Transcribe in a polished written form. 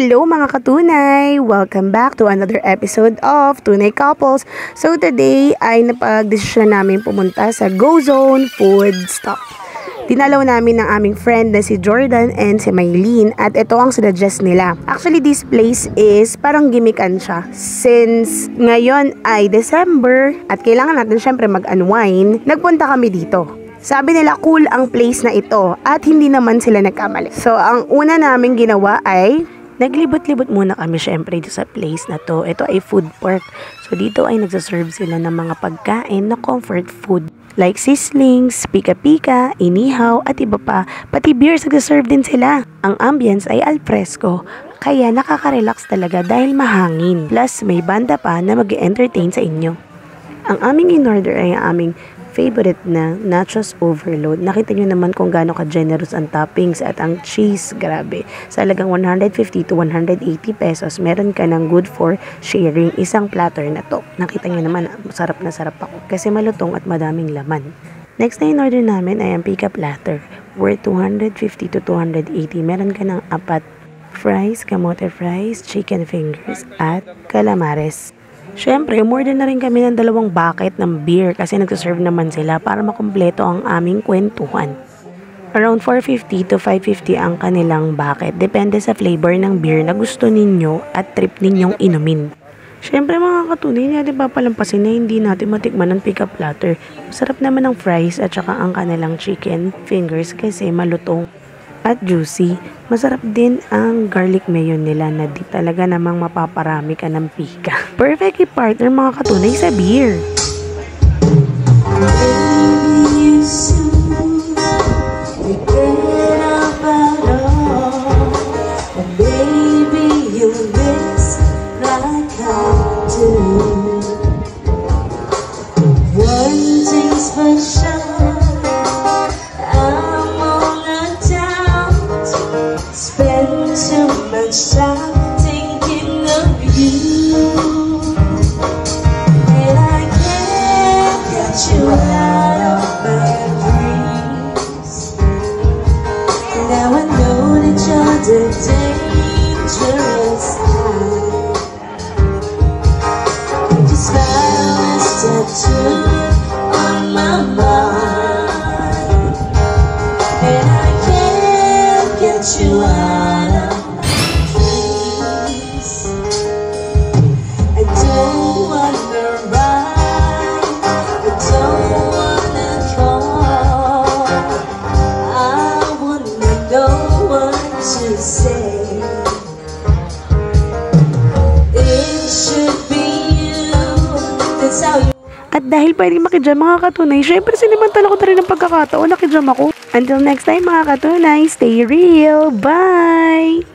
Hello mga katunay! Welcome back to another episode of Tunay Couples. So today ay napag-desisyon namin pumunta sa Go Zone Food Stop. Dinalaw namin ng aming friend na si Jordan and si Maylene at ito ang suggest nila. Actually, this place is parang gimmickan siya. Since ngayon ay December at kailangan natin syempre mag-unwind, nagpunta kami dito. Sabi nila cool ang place na ito at hindi naman sila nagkamali. So, ang una namin ginawa ay naglibot-libot muna kami syempre dito sa place na to. Ito ay food park. So, dito ay nagsaserve sila ng mga pagkain na comfort food. Like sislings, pika-pika, inihaw at iba pa. Pati beers nagsaserve din sila. Ang ambience ay al fresco. Kaya nakaka-relax talaga dahil mahangin. Plus, may banda pa na mag-entertain sa inyo. Ang aming in-order ay ang aming favorite na nachos overload. Nakita nyo naman kung gaano ka-generous ang toppings at ang cheese. Grabe. Sa halagang 150 to 180 pesos, meron ka ng good for sharing isang platter na to. Nakita nyo naman, sarap na sarap ako kasi malutong at madaming laman. Next na in-order namin ay ang pika platter worth 250 to 280. Meron ka ng apat fries, kamote fries, chicken fingers at calamares. Siyempre, umorder na rin kami ng 2 bucket ng beer kasi nagsaserve naman sila para makumpleto ang aming kwentuhan. Around 450 to 550 ang kanilang bucket. Depende sa flavor ng beer na gusto ninyo at trip ninyong inumin. Siyempre mga katunay, hindi natin papalampasin na hindi natin matikman ng pick-up platter. Masarap naman ang fries at saka ang kanilang chicken fingers kasi malutong at juicy. Masarap din ang garlic mayo nila na di talaga namang mapaparami ka ng pika. Perfect partner mga katunay sa beer. Thinking of you, and I can't get you out of my dreams. Now I know that you're the dangerous kind. Your smile is tattooed on my mind, and I can't get you out. At dahil pwedeng makijam mga katunay, syempre sinimantala ko na rin ang pagkakataon, nakijam ako. Until next time mga katunay, stay real! Bye!